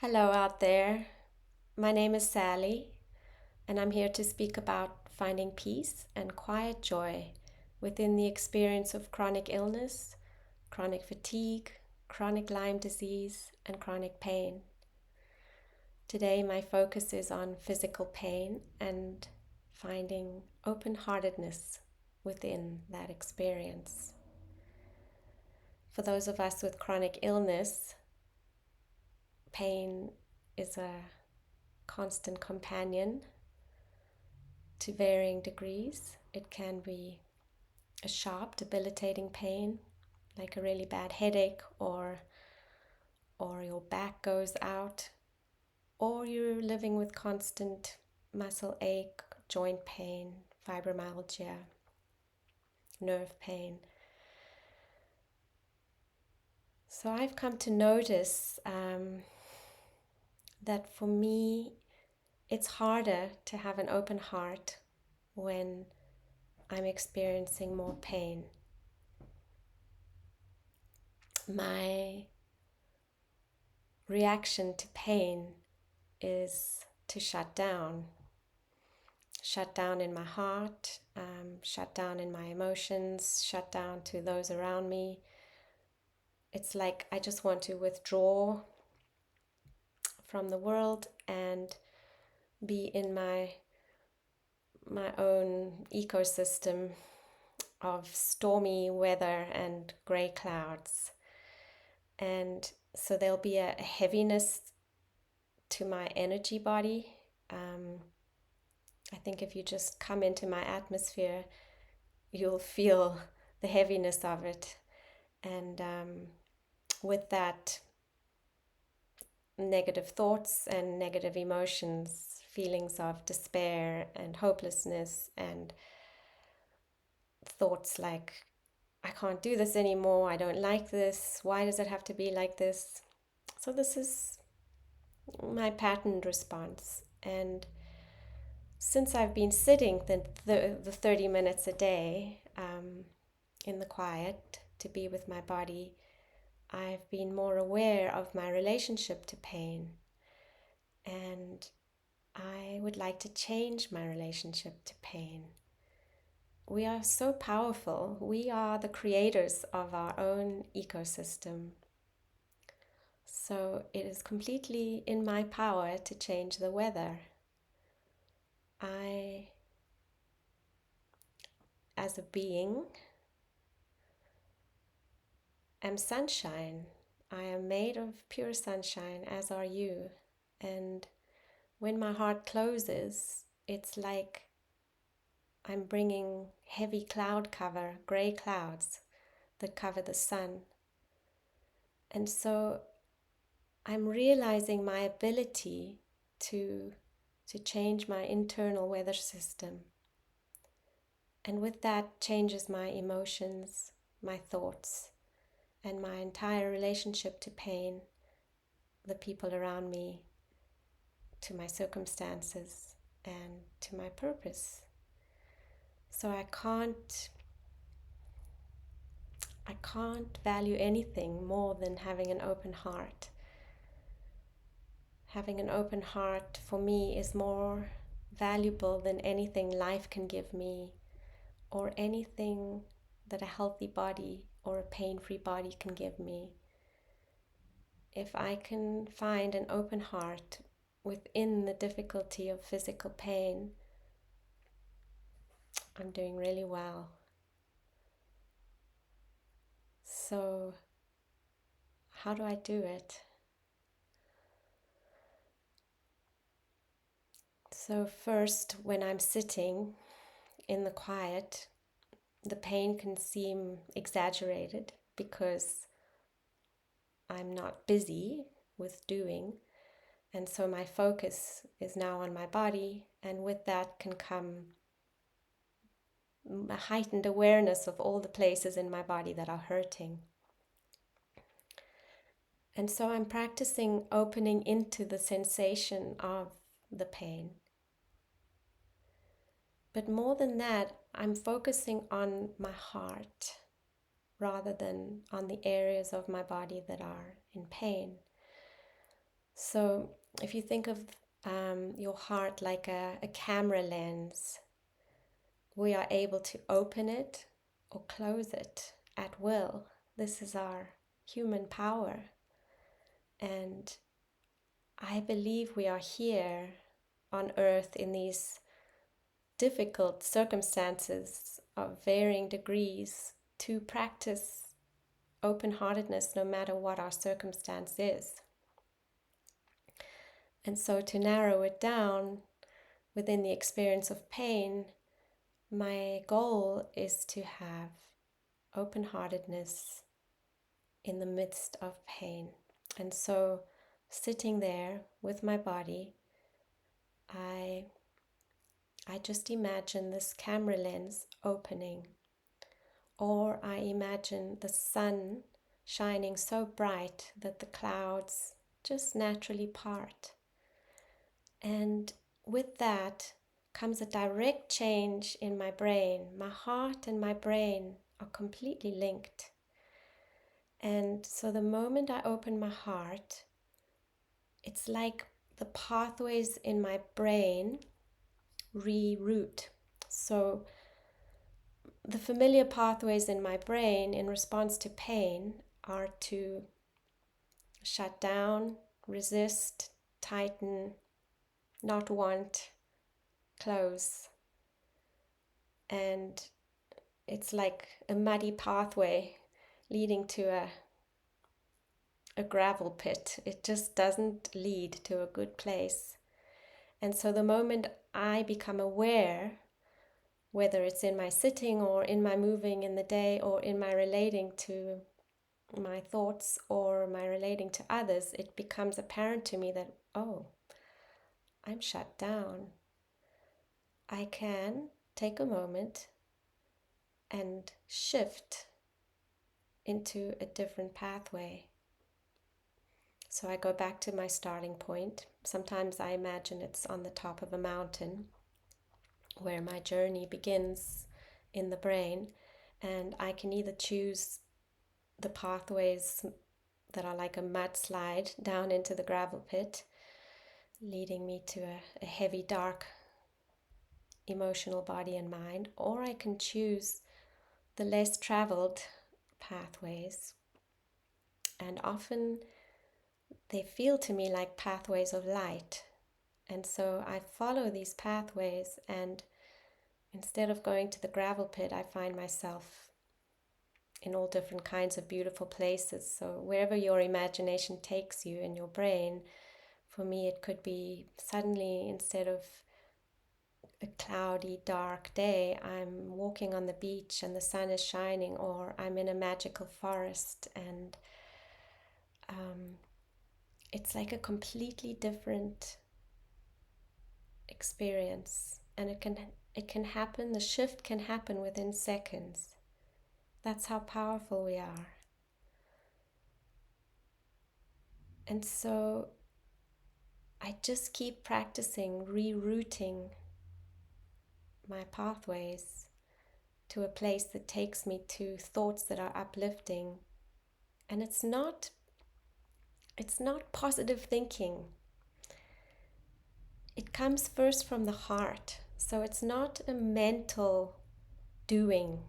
Hello out there. My name is Sally, and I'm here to speak about finding peace and quiet joy within the experience of chronic illness, chronic fatigue, chronic Lyme disease, and chronic pain. Today, my focus is on physical pain and finding open heartedness within that experience. For those of us with chronic illness, pain is a constant companion to varying degrees. It can be a sharp, debilitating pain, like a really bad headache, or your back goes out, or you're living with constant muscle ache, joint pain, fibromyalgia, nerve pain. So I've come to notice that for me, it's harder to have an open heart when I'm experiencing more pain. My reaction to pain is to shut down in my heart, shut down in my emotions, shut down to those around me. It's like I just want to withdraw from the world and be in my own ecosystem of stormy weather and gray clouds. And so there'll be a heaviness to my energy body. I think if you just come into my atmosphere, you'll feel the heaviness of it. And with that, negative thoughts and negative emotions, feelings of despair and hopelessness, and thoughts like, I can't do this anymore, I don't like this, why does it have to be like this? So this is my patterned response. And since I've been sitting the 30 minutes a day in the quiet to be with my body, I've been more aware of my relationship to pain. And I would like to change my relationship to pain. We are so powerful. We are the creators of our own ecosystem. So it is completely in my power to change the weather. I, as a being, am sunshine. I am made of pure sunshine, as are you. And when my heart closes, it's like I'm bringing heavy cloud cover, gray clouds that cover the sun. And so I'm realizing my ability to change my internal weather system. And with that changes my emotions, my thoughts, and my entire relationship to pain, the people around me, to my circumstances, and to my purpose. So I can't value anything more than having an open heart. Having an open heart for me is more valuable than anything life can give me, or anything that a healthy body or a pain-free body can give me. If I can find an open heart within the difficulty of physical pain, I'm doing really well. So, how do I do it? So first, when I'm sitting in the quiet, the pain can seem exaggerated because I'm not busy with doing. And so my focus is now on my body, and with that can come a heightened awareness of all the places in my body that are hurting. And so I'm practicing opening into the sensation of the pain. But more than that, I'm focusing on my heart rather than on the areas of my body that are in pain. so if you think of your heart like a camera lens, we are able to open it or close it at will. This is our human power. And I believe we are here on earth in these difficult circumstances of varying degrees to practice open-heartedness no matter what our circumstance is. And so to narrow it down within the experience of pain, my goal is to have open-heartedness in the midst of pain. And so sitting there with my body, I just imagine this camera lens opening, or I imagine the sun shining so bright that the clouds just naturally part. And with that comes a direct change in my brain. My heart and my brain are completely linked. And so the moment I open my heart, it's like the pathways in my brain reroute. So the familiar pathways in my brain in response to pain are to shut down, resist, tighten, not want, close. And it's like a muddy pathway leading to a gravel pit. It just doesn't lead to a good place. And so the moment I become aware, whether it's in my sitting or in my moving in the day or in my relating to my thoughts or my relating to others, it becomes apparent to me that, oh, I'm shut down. I can take a moment and shift into a different pathway. So I go back to my starting point. Sometimes I imagine it's on the top of a mountain where my journey begins in the brain, and I can either choose the pathways that are like a mudslide down into the gravel pit, leading me to a heavy, dark, emotional body and mind, or I can choose the less traveled pathways. And often they feel to me like pathways of light. And so I follow these pathways, and instead of going to the gravel pit, I find myself in all different kinds of beautiful places. So wherever your imagination takes you in your brain, for me it could be suddenly, instead of a cloudy, dark day, I'm walking on the beach and the sun is shining, or I'm in a magical forest, and it's like a completely different experience. And it can happen, the shift can happen within seconds. That's how powerful we are. And so I just keep practicing rerouting my pathways to a place that takes me to thoughts that are uplifting. And it's not positive thinking. It comes first from the heart. So it's not a mental doing.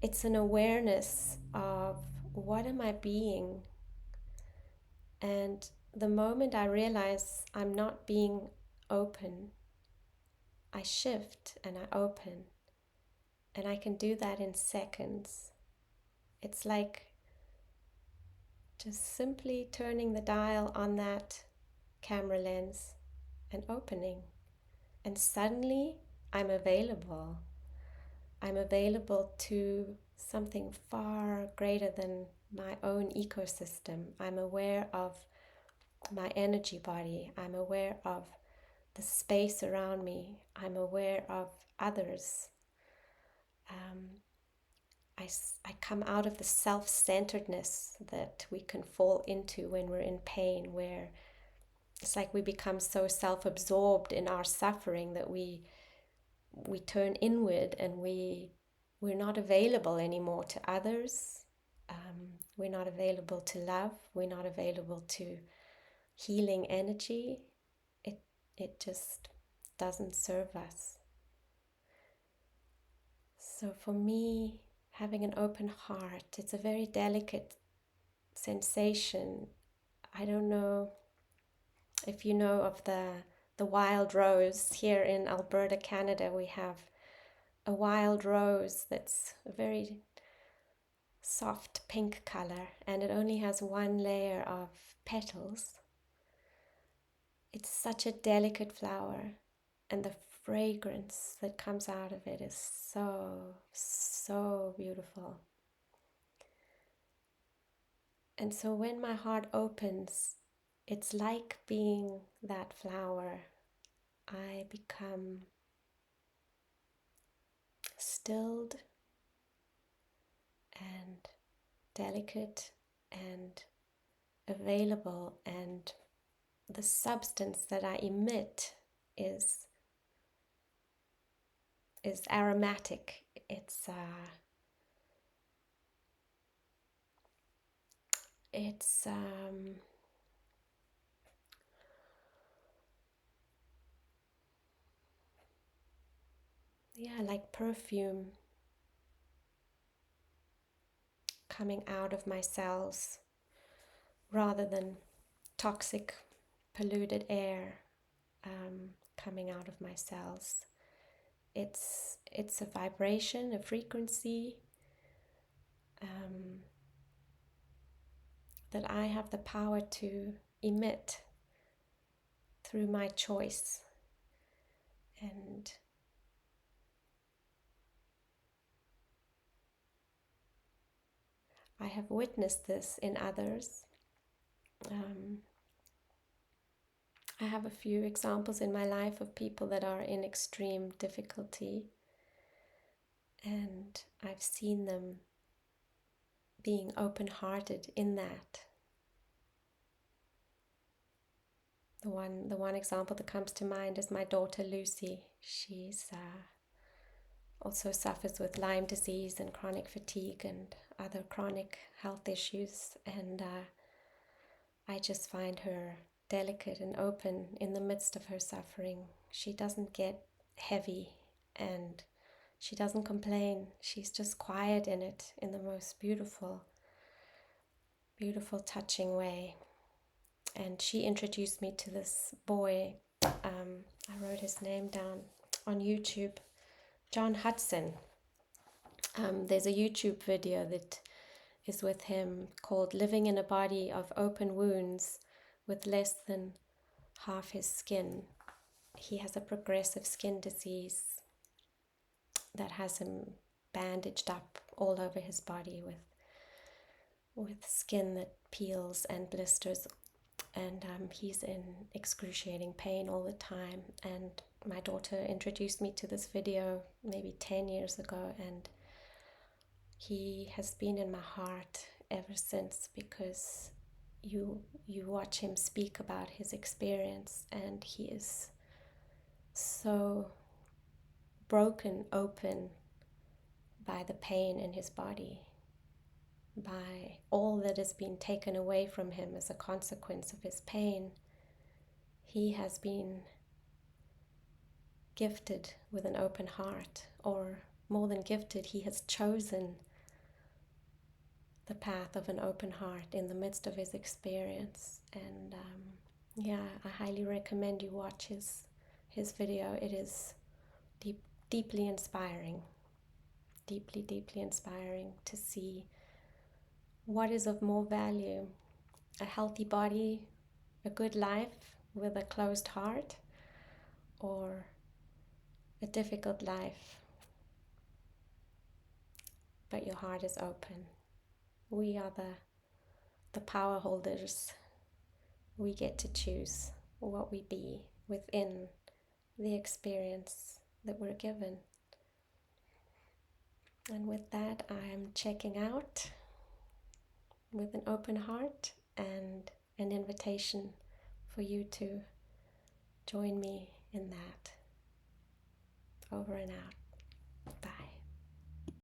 It's an awareness of what am I being? And the moment I realize I'm not being open, I shift and I open. And I can do that in seconds. It's like just simply turning the dial on that camera lens and opening. And suddenly I'm available. I'm available to something far greater than my own ecosystem. I'm aware of my energy body. I'm aware of the space around me. I'm aware of others. I come out of the self-centeredness that we can fall into when we're in pain, where it's like we become so self-absorbed in our suffering that we turn inward, and we're not available anymore to others. We're not available to love. We're not available to healing energy, it just doesn't serve us. So for me, having an open heart, it's a very delicate sensation. I don't know if you know of the wild rose. Here in Alberta, Canada, we have a wild rose that's a very soft pink color, and it only has one layer of petals. It's such a delicate flower, and the fragrance that comes out of it is so beautiful. And so when my heart opens, it's like being that flower. I become stilled and delicate and available, and the substance that I emit is aromatic. It's like perfume coming out of my cells rather than toxic, polluted air coming out of my cells. It's a vibration, a frequency that I have the power to emit through my choice. And I have witnessed this in others. I have a few examples in my life of people that are in extreme difficulty, and I've seen them being open-hearted in that. The one example that comes to mind is my daughter Lucy. She's also suffers with Lyme disease and chronic fatigue and other chronic health issues, and I just find her delicate and open in the midst of her suffering. She doesn't get heavy and she doesn't complain. She's just quiet in it, in the most beautiful, touching way. And she introduced me to this boy. I wrote his name down on YouTube, John Hudson. There's a YouTube video that is with him called Living in a Body of Open Wounds with Less Than Half His Skin. He has a progressive skin disease that has him bandaged up all over his body with skin that peels and blisters, and he's in excruciating pain all the time. And my daughter introduced me to this video maybe 10 years ago, and he has been in my heart ever since, because you watch him speak about his experience, and he is so broken open by the pain in his body, by all that has been taken away from him as a consequence of his pain. He has been gifted with an open heart, or more than gifted, he has chosen the path of an open heart in the midst of his experience. And I highly recommend you watch his video. It is deeply inspiring, deeply inspiring to see what is of more value: a healthy body, a good life with a closed heart, or a difficult life but your heart is open. We are the power holders. We get to choose what we be within the experience that we're given. And with that, I'm checking out with an open heart and an invitation for you to join me in that. Over and out. Bye.